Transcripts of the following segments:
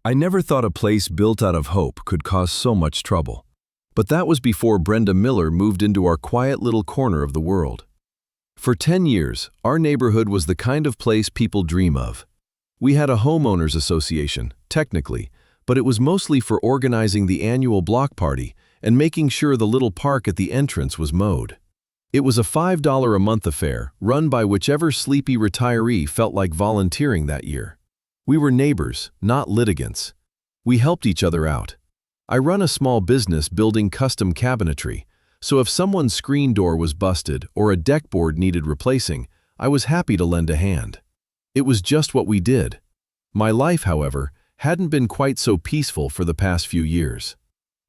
I never thought a place built out of hope could cause so much trouble. But that was before Brenda Miller moved into our quiet little corner of the world. For 10 years, our neighborhood was the kind of place people dream of. We had a homeowners association, technically, but it was mostly for organizing the annual block party and making sure the little park at the entrance was mowed. It was a $5 a month affair, run by whichever sleepy retiree felt like volunteering that year. We were neighbors, not litigants. We helped each other out. I run a small business building custom cabinetry, so if someone's screen door was busted or a deck board needed replacing, I was happy to lend a hand. It was just what we did. My life, however, hadn't been quite so peaceful for the past few years.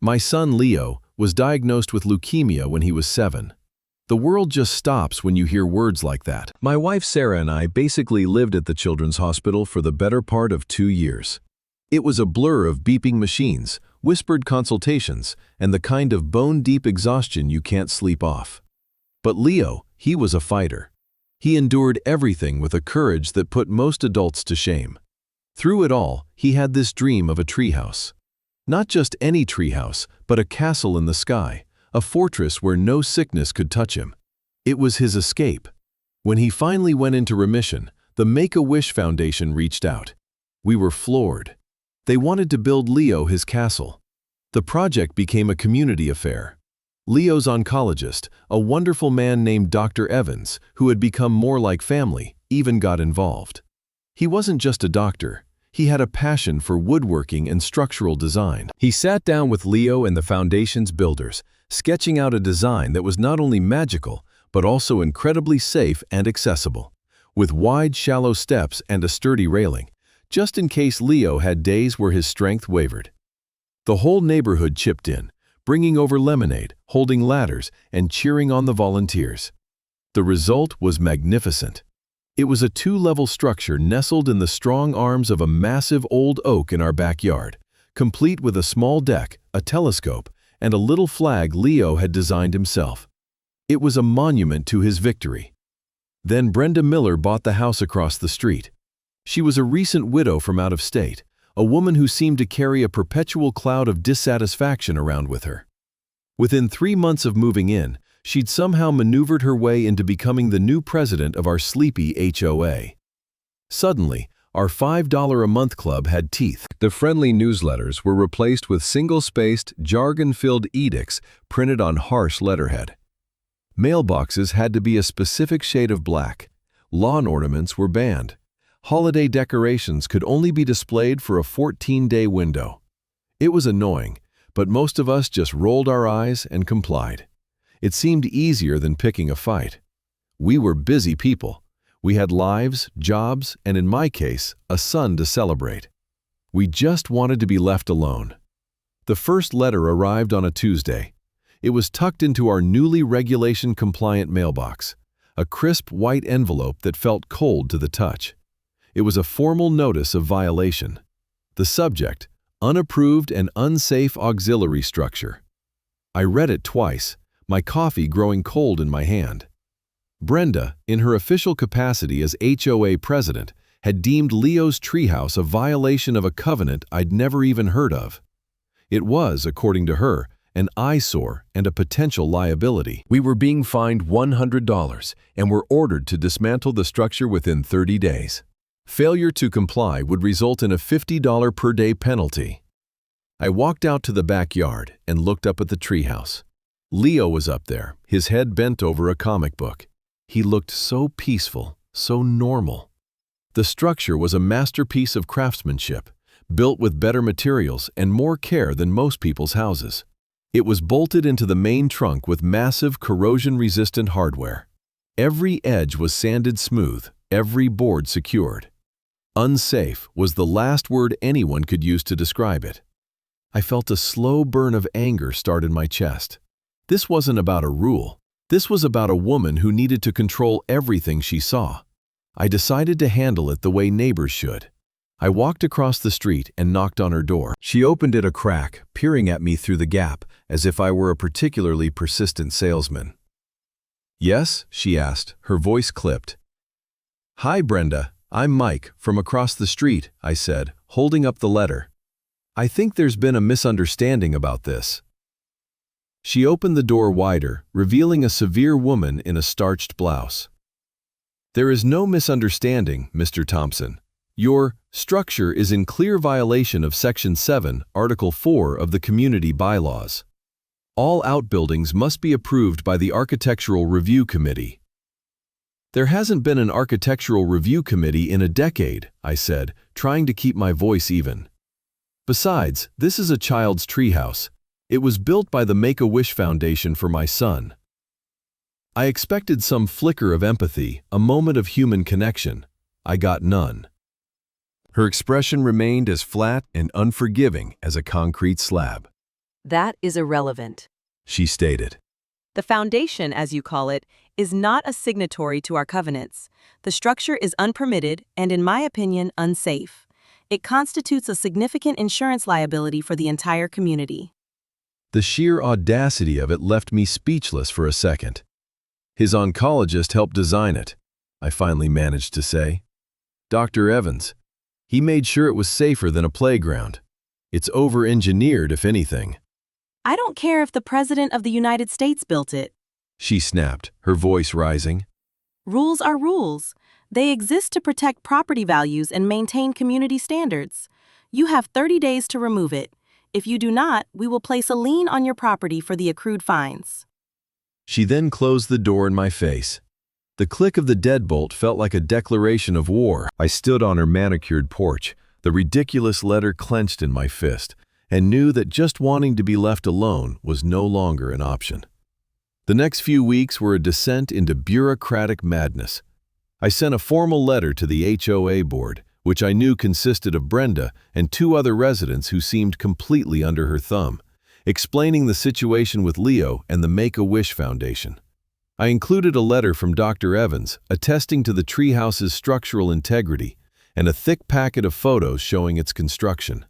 My son Leo was diagnosed with leukemia when he was 7. The world just stops when you hear words like that. My wife Sarah and I basically lived at the Children's Hospital for the better part of 2 years. It was a blur of beeping machines, whispered consultations, and the kind of bone-deep exhaustion you can't sleep off. But Leo, he was a fighter. He endured everything with a courage that put most adults to shame. Through it all, he had this dream of a treehouse. Not just any treehouse, but a castle in the sky, a fortress where no sickness could touch him. It was his escape. When he finally went into remission, the Make-A-Wish Foundation reached out. We were floored. They wanted to build Leo his castle. The project became a community affair. Leo's oncologist, a wonderful man named Dr. Evans, who had become more like family, even got involved. He wasn't just a doctor. He had a passion for woodworking and structural design. He sat down with Leo and the foundation's builders, sketching out a design that was not only magical, but also incredibly safe and accessible, with wide, shallow steps and a sturdy railing, just in case Leo had days where his strength wavered. The whole neighborhood chipped in, bringing over lemonade, holding ladders, and cheering on the volunteers. The result was magnificent. It was a 2-level structure nestled in the strong arms of a massive old oak in our backyard, complete with a small deck, a telescope, and a little flag Leo had designed himself. It was a monument to his victory. Then Brenda Miller bought the house across the street. She was a recent widow from out of state, a woman who seemed to carry a perpetual cloud of dissatisfaction around with her. Within 3 months of moving in, she'd somehow maneuvered her way into becoming the new president of our sleepy HOA. Suddenly, our $5 a month club had teeth. The friendly newsletters were replaced with single-spaced, jargon-filled edicts printed on harsh letterhead. Mailboxes had to be a specific shade of black. Lawn ornaments were banned. Holiday decorations could only be displayed for a 14-day window. It was annoying, but most of us just rolled our eyes and complied. It seemed easier than picking a fight. We were busy people. We had lives, jobs, and in my case, a son to celebrate. We just wanted to be left alone. The first letter arrived on a Tuesday. It was tucked into our newly regulation-compliant mailbox, a crisp white envelope that felt cold to the touch. It was a formal notice of violation. The subject, unapproved and unsafe auxiliary structure. I read it twice, my coffee growing cold in my hand. Brenda, in her official capacity as HOA president, had deemed Leo's treehouse a violation of a covenant I'd never even heard of. It was, according to her, an eyesore and a potential liability. We were being fined $100 and were ordered to dismantle the structure within 30 days. Failure to comply would result in a $50 per day penalty. I walked out to the backyard and looked up at the treehouse. Leo was up there, his head bent over a comic book. He looked so peaceful, so normal. The structure was a masterpiece of craftsmanship, built with better materials and more care than most people's houses. It was bolted into the main trunk with massive corrosion-resistant hardware. Every edge was sanded smooth, every board secured. Unsafe was the last word anyone could use to describe it. I felt a slow burn of anger start in my chest. This wasn't about a rule. This was about a woman who needed to control everything she saw. I decided to handle it the way neighbors should. I walked across the street and knocked on her door. She opened it a crack, peering at me through the gap, as if I were a particularly persistent salesman. "Yes?" she asked, her voice clipped. "Hi, Brenda. I'm Mike, from across the street," I said, holding up the letter. I think there's been a misunderstanding about this." She opened the door wider, revealing a severe woman in a starched blouse. "There is no misunderstanding, Mr. Thompson. Your structure is in clear violation of Section 7, Article 4 of the Community Bylaws. All outbuildings must be approved by the Architectural Review Committee." "There hasn't been an Architectural Review Committee in a decade," I said, trying to keep my voice even. "Besides, this is a child's treehouse. It was built by the Make-A-Wish Foundation for my son." I expected some flicker of empathy, a moment of human connection. I got none. Her expression remained as flat and unforgiving as a concrete slab. "That is irrelevant," she stated. "The foundation, as you call it, is not a signatory to our covenants. The structure is unpermitted and, in my opinion, unsafe. It constitutes a significant insurance liability for the entire community." The sheer audacity of it left me speechless for a second. "His oncologist helped design it," I finally managed to say. "Dr. Evans. He made sure it was safer than a playground. It's over-engineered, if anything." "I don't care if the President of the United States built it," she snapped, her voice rising. "Rules are rules. They exist to protect property values and maintain community standards. You have 30 days to remove it. If you do not, we will place a lien on your property for the accrued fines." She then closed the door in my face. The click of the deadbolt felt like a declaration of war. I stood on her manicured porch, the ridiculous letter clenched in my fist, and knew that just wanting to be left alone was no longer an option. The next few weeks were a descent into bureaucratic madness. I sent a formal letter to the HOA board, which I knew consisted of Brenda and 2 other residents who seemed completely under her thumb, explaining the situation with Leo and the Make-A-Wish Foundation. I included a letter from Dr. Evans attesting to the treehouse's structural integrity and a thick packet of photos showing its construction.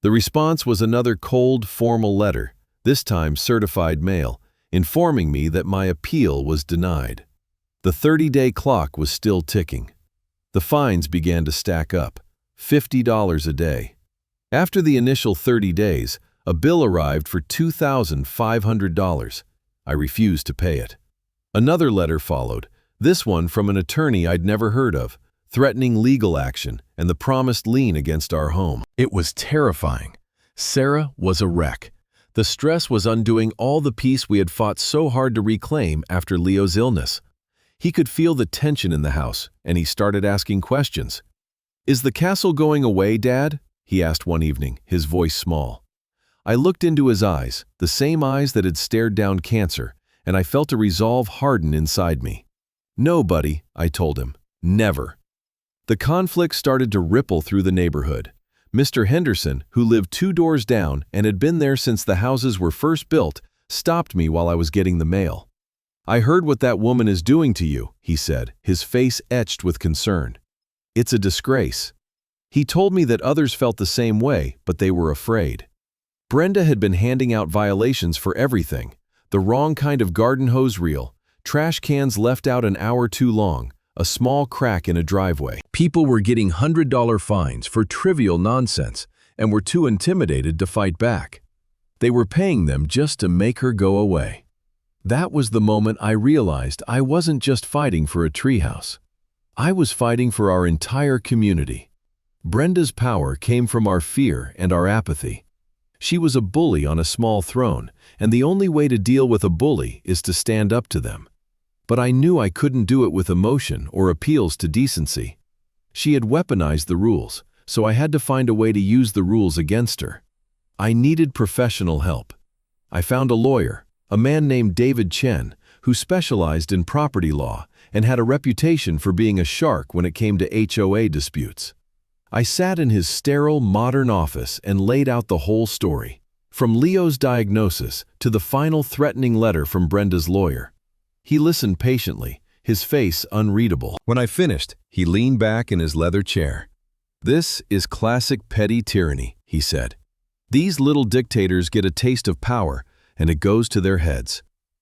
The response was another cold, formal letter, this time certified mail, informing me that my appeal was denied. The 30-day clock was still ticking. The fines began to stack up, $50 a day. After the initial 30 days, a bill arrived for $2,500. I refused to pay it. Another letter followed, this one from an attorney I'd never heard of, threatening legal action and the promised lien against our home. It was terrifying. Sarah was a wreck. The stress was undoing all the peace we had fought so hard to reclaim after Leo's illness. He could feel the tension in the house, and he started asking questions. "Is the castle going away, Dad?" he asked one evening, his voice small. I looked into his eyes, the same eyes that had stared down cancer, and I felt a resolve harden inside me. "No, buddy," I told him. "Never." The conflict started to ripple through the neighborhood. Mr. Henderson, who lived 2 doors down and had been there since the houses were first built, stopped me while I was getting the mail. "I heard what that woman is doing to you," he said, his face etched with concern. "It's a disgrace." He told me that others felt the same way, but they were afraid. Brenda had been handing out violations for everything. The wrong kind of garden hose reel, trash cans left out an hour too long, a small crack in a driveway. People were getting $100 fines for trivial nonsense and were too intimidated to fight back. They were paying them just to make her go away. That was the moment I realized I wasn't just fighting for a treehouse. I was fighting for our entire community. Brenda's power came from our fear and our apathy. She was a bully on a small throne, and the only way to deal with a bully is to stand up to them. But I knew I couldn't do it with emotion or appeals to decency. She had weaponized the rules, so I had to find a way to use the rules against her. I needed professional help. I found a lawyer, a man named David Chen, who specialized in property law and had a reputation for being a shark when it came to HOA disputes. I sat in his sterile, modern office and laid out the whole story, from Leo's diagnosis to the final threatening letter from Brenda's lawyer. He listened patiently, his face unreadable. When I finished, he leaned back in his leather chair. "This is classic petty tyranny," he said. "These little dictators get a taste of power, and it goes to their heads.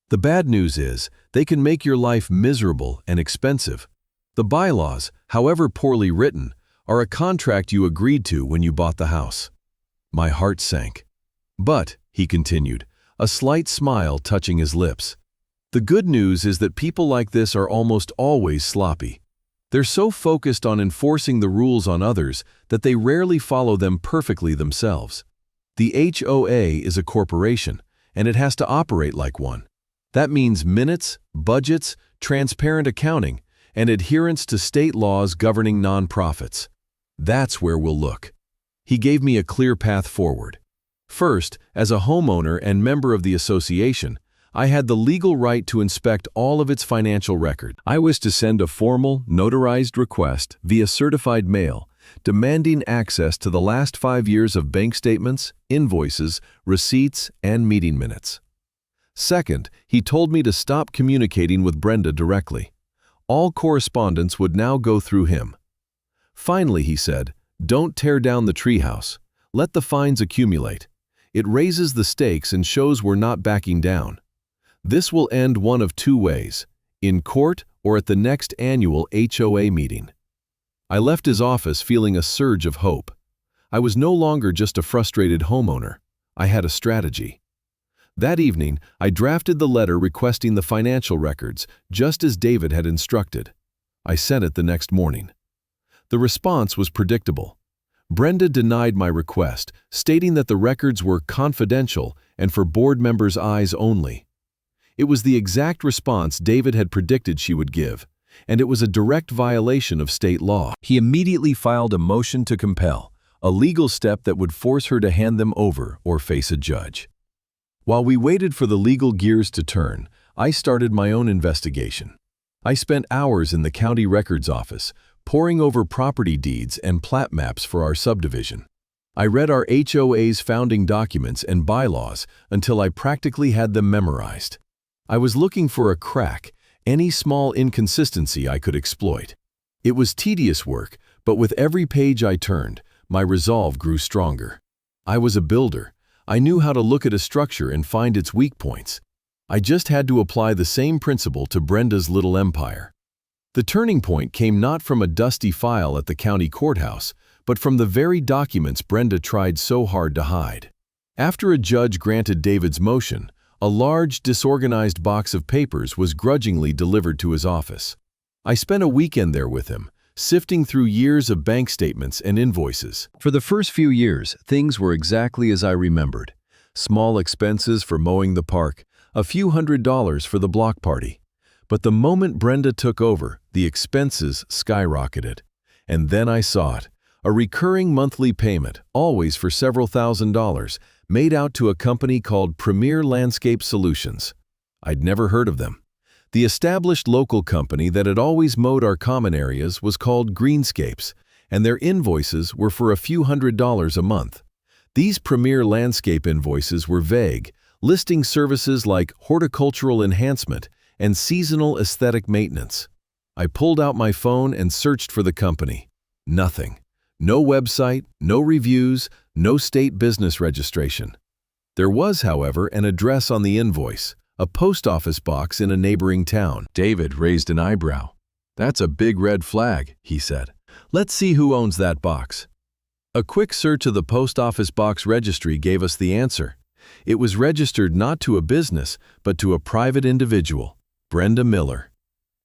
The bad news is, they can make your life miserable and expensive. The bylaws, however poorly written, are a contract you agreed to when you bought the house." My heart sank. But, he continued, a slight smile touching his lips, the good news is that people like this are almost always sloppy. They're so focused on enforcing the rules on others that they rarely follow them perfectly themselves. The HOA is a corporation, and it has to operate like one. That means minutes, budgets, transparent accounting, and adherence to state laws governing nonprofits. That's where we'll look. He gave me a clear path forward. First, as a homeowner and member of the association, I had the legal right to inspect all of its financial record. I was to send a formal, notarized request via certified mail, demanding access to the last 5 years of bank statements, invoices, receipts, and meeting minutes. Second, he told me to stop communicating with Brenda directly. All correspondence would now go through him. Finally, he said, don't tear down the treehouse. Let the fines accumulate. It raises the stakes and shows we're not backing down. This will end one of two ways, in court or at the next annual HOA meeting. I left his office feeling a surge of hope. I was no longer just a frustrated homeowner. I had a strategy. That evening, I drafted the letter requesting the financial records, just as David had instructed. I sent it the next morning. The response was predictable. Brenda denied my request, stating that the records were confidential and for board members' eyes only. It was the exact response David had predicted she would give, and it was a direct violation of state law. He immediately filed a motion to compel, a legal step that would force her to hand them over or face a judge. While we waited for the legal gears to turn, I started my own investigation. I spent hours in the county records office, poring over property deeds and plat maps for our subdivision. I read our HOA's founding documents and bylaws until I practically had them memorized. I was looking for a crack, any small inconsistency I could exploit. It was tedious work, but with every page I turned, my resolve grew stronger. I was a builder. I knew how to look at a structure and find its weak points. I just had to apply the same principle to Brenda's little empire. The turning point came not from a dusty file at the county courthouse, but from the very documents Brenda tried so hard to hide. After a judge granted David's motion, a large, disorganized box of papers was grudgingly delivered to his office. I spent a weekend there with him, sifting through years of bank statements and invoices. For the first few years, things were exactly as I remembered. Small expenses for mowing the park, a few $100s for the block party. But the moment Brenda took over, the expenses skyrocketed. And then I saw it. A recurring monthly payment, always for several $1,000s, made out to a company called Premier Landscape Solutions. I'd never heard of them. The established local company that had always mowed our common areas was called Greenscapes, and their invoices were for a few $100s a month. These Premier Landscape invoices were vague, listing services like horticultural enhancement and seasonal aesthetic maintenance. I pulled out my phone and searched for the company. Nothing. No website, no reviews, no state business registration. There was, however, an address on the invoice, a post office box in a neighboring town. David raised an eyebrow. That's a big red flag, he said. Let's see who owns that box. A quick search of the post office box registry gave us the answer. It was registered not to a business, but to a private individual, Brenda Miller.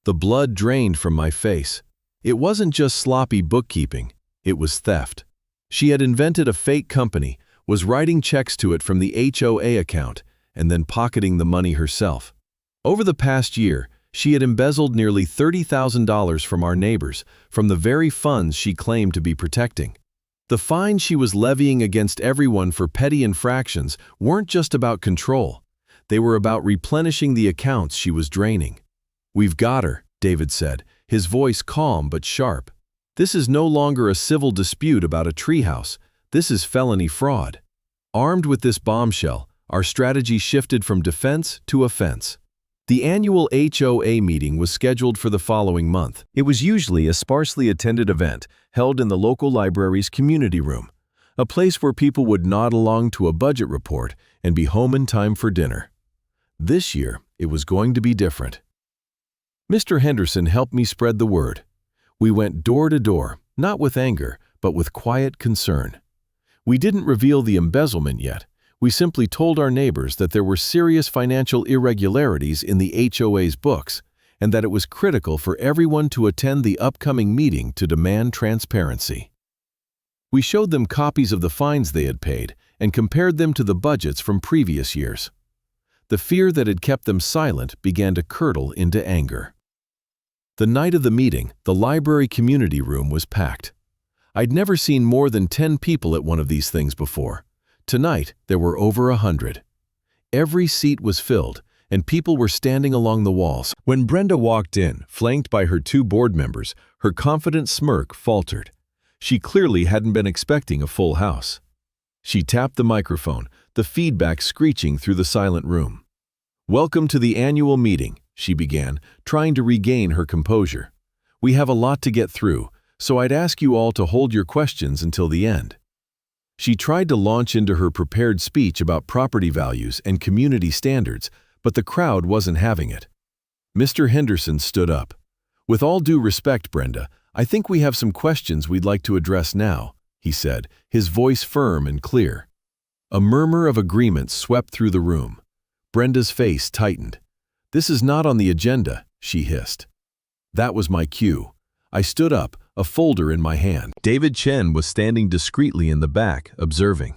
The blood drained from my face. It wasn't just sloppy bookkeeping. It was theft. She had invented a fake company, was writing checks to it from the HOA account, and then pocketing the money herself. Over the past year, she had embezzled nearly $30,000 from our neighbors, from the very funds she claimed to be protecting. The fines she was levying against everyone for petty infractions weren't just about control. They were about replenishing the accounts she was draining. "We've got her," David said, his voice calm but sharp. "This is no longer a civil dispute about a treehouse. This is felony fraud." Armed with this bombshell, our strategy shifted from defense to offense. The annual HOA meeting was scheduled for the following month. It was usually a sparsely attended event held in the local library's community room, a place where people would nod along to a budget report and be home in time for dinner. This year, it was going to be different. Mr. Henderson helped me spread the word. We went door to door, not with anger, but with quiet concern. We didn't reveal the embezzlement yet. We simply told our neighbors that there were serious financial irregularities in the HOA's books and that it was critical for everyone to attend the upcoming meeting to demand transparency. We showed them copies of the fines they had paid and compared them to the budgets from previous years. The fear that had kept them silent began to curdle into anger. The night of the meeting, the library community room was packed. I'd never seen more than 10 people at one of these things before. Tonight, there were over 100. Every seat was filled, and people were standing along the walls. When Brenda walked in, flanked by her 2 board members, her confident smirk faltered. She clearly hadn't been expecting a full house. She tapped the microphone, the feedback screeching through the silent room. "Welcome to the annual meeting," she began, trying to regain her composure. "We have a lot to get through, so I'd ask you all to hold your questions until the end." She tried to launch into her prepared speech about property values and community standards, but the crowd wasn't having it. Mr. Henderson stood up. "With all due respect, Brenda, I think we have some questions we'd like to address now," he said, his voice firm and clear. A murmur of agreement swept through the room. Brenda's face tightened. "This is not on the agenda," she hissed. That was my cue. I stood up, a folder in my hand. David Chen was standing discreetly in the back, observing.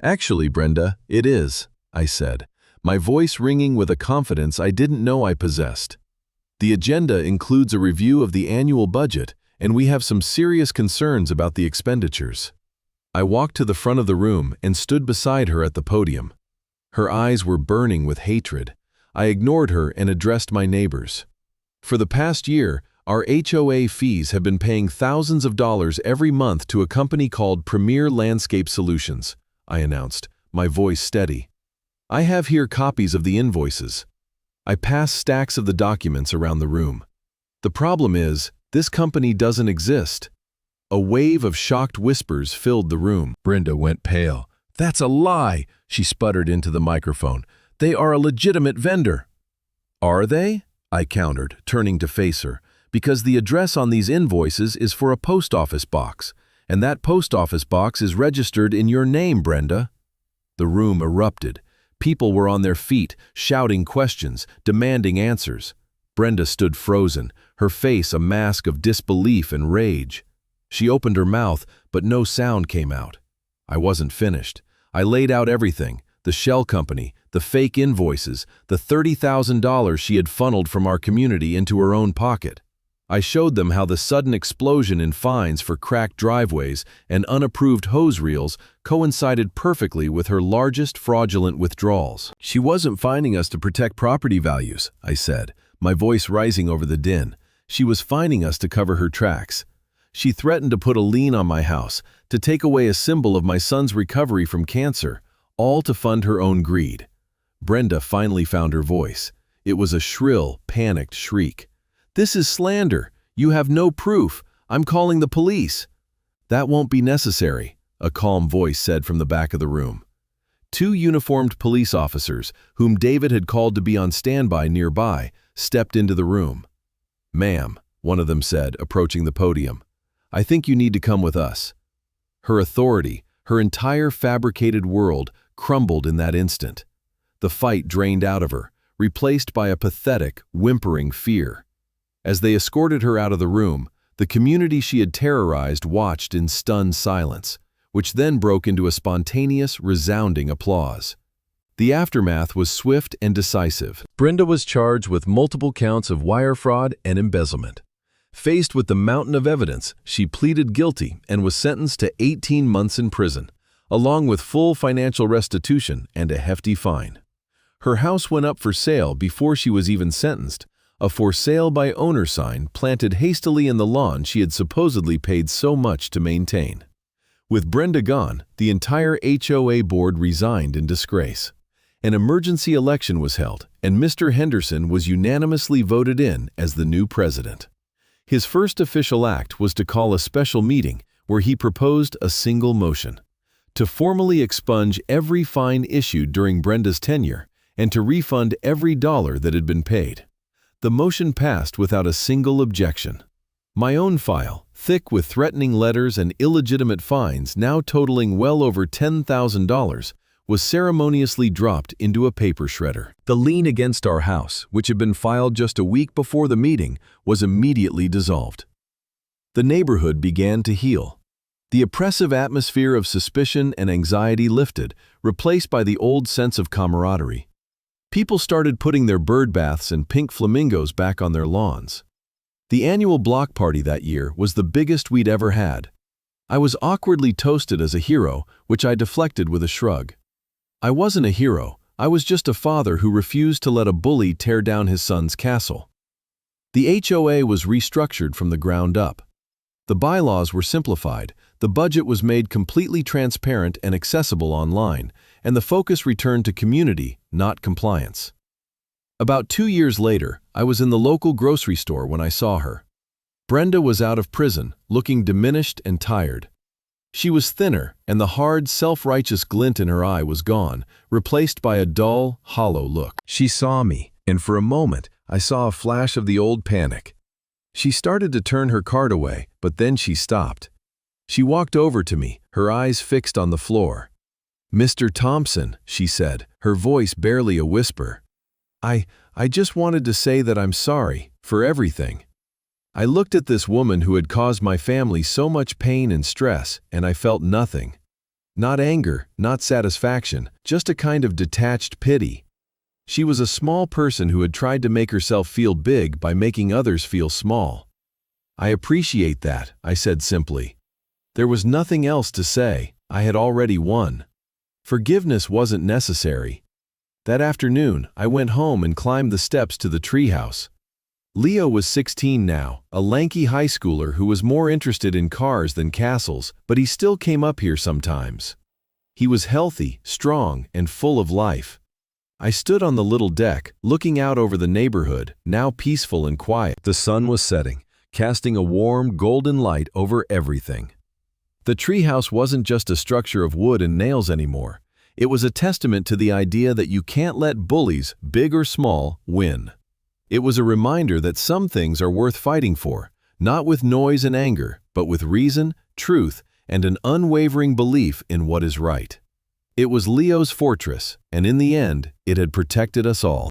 "Actually, Brenda, it is," I said, my voice ringing with a confidence I didn't know I possessed. "The agenda includes a review of the annual budget, and we have some serious concerns about the expenditures." I walked to the front of the room and stood beside her at the podium. Her eyes were burning with hatred. I ignored her and addressed my neighbors. "For the past year, our HOA fees have been paying thousands of dollars every month to a company called Premier Landscape Solutions," I announced, my voice steady. "I have here copies of the invoices." I passed stacks of the documents around the room. "The problem is, this company doesn't exist." A wave of shocked whispers filled the room. Brenda went pale. "That's a lie," she sputtered into the microphone. "They are a legitimate vendor." "Are they?" I countered, turning to face her. "Because the address on these invoices is for a post office box, and that post office box is registered in your name, Brenda." The room erupted. People were on their feet, shouting questions, demanding answers. Brenda stood frozen, her face a mask of disbelief and rage. She opened her mouth, but no sound came out. I wasn't finished. I laid out everything: the shell company, the fake invoices, the $30,000 she had funneled from our community into her own pocket. I showed them how the sudden explosion in fines for cracked driveways and unapproved hose reels coincided perfectly with her largest fraudulent withdrawals. "She wasn't fining us to protect property values," I said, my voice rising over the din. "She was fining us to cover her tracks. She threatened to put a lien on my house, to take away a symbol of my son's recovery from cancer, all to fund her own greed." Brenda finally found her voice. It was a shrill, panicked shriek. "This is slander. You have no proof. I'm calling the police." "That won't be necessary," a calm voice said from the back of the room. 2 uniformed police officers, whom David had called to be on standby nearby, stepped into the room. "Ma'am," one of them said, approaching the podium, "I think you need to come with us." Her authority, her entire fabricated world, crumbled in that instant. The fight drained out of her, replaced by a pathetic, whimpering fear. As they escorted her out of the room, the community she had terrorized watched in stunned silence, which then broke into a spontaneous, resounding applause. The aftermath was swift and decisive. Brenda was charged with multiple counts of wire fraud and embezzlement. Faced with the mountain of evidence, she pleaded guilty and was sentenced to 18 months in prison, along with full financial restitution and a hefty fine. Her house went up for sale before she was even sentenced, a "for sale by owner" sign planted hastily in the lawn she had supposedly paid so much to maintain. With Brenda gone, the entire HOA board resigned in disgrace. An emergency election was held, and Mr. Henderson was unanimously voted in as the new president. His first official act was to call a special meeting where he proposed a single motion: to formally expunge every fine issued during Brenda's tenure and to refund every dollar that had been paid. The motion passed without a single objection. My own file, thick with threatening letters and illegitimate fines now totaling well over $10,000, was ceremoniously dropped into a paper shredder. The lien against our house, which had been filed just a week before the meeting, was immediately dissolved. The neighborhood began to heal. The oppressive atmosphere of suspicion and anxiety lifted, replaced by the old sense of camaraderie. People started putting their bird baths and pink flamingos back on their lawns. The annual block party that year was the biggest we'd ever had. I was awkwardly toasted as a hero, which I deflected with a shrug. I wasn't a hero, I was just a father who refused to let a bully tear down his son's castle. The HOA was restructured from the ground up. The bylaws were simplified, the budget was made completely transparent and accessible online, and the focus returned to community, not compliance. About 2 years later, I was in the local grocery store when I saw her. Brenda was out of prison, looking diminished and tired. She was thinner, and the hard, self-righteous glint in her eye was gone, replaced by a dull, hollow look. She saw me, and for a moment, I saw a flash of the old panic. She started to turn her cart away, but then she stopped. She walked over to me, her eyes fixed on the floor. "Mr. Thompson," she said, her voice barely a whisper. I just wanted to say that I'm sorry for everything." I looked at this woman who had caused my family so much pain and stress, and I felt nothing. Not anger, not satisfaction, just a kind of detached pity. She was a small person who had tried to make herself feel big by making others feel small. "I appreciate that," I said simply. There was nothing else to say. I had already won. Forgiveness wasn't necessary. That afternoon, I went home and climbed the steps to the treehouse. Leo was 16 now, a lanky high schooler who was more interested in cars than castles, but he still came up here sometimes. He was healthy, strong, and full of life. I stood on the little deck, looking out over the neighborhood, now peaceful and quiet. The sun was setting, casting a warm, golden light over everything. The treehouse wasn't just a structure of wood and nails anymore. It was a testament to the idea that you can't let bullies, big or small, win. It was a reminder that some things are worth fighting for, not with noise and anger, but with reason, truth, and an unwavering belief in what is right. It was Leo's fortress, and in the end, it had protected us all.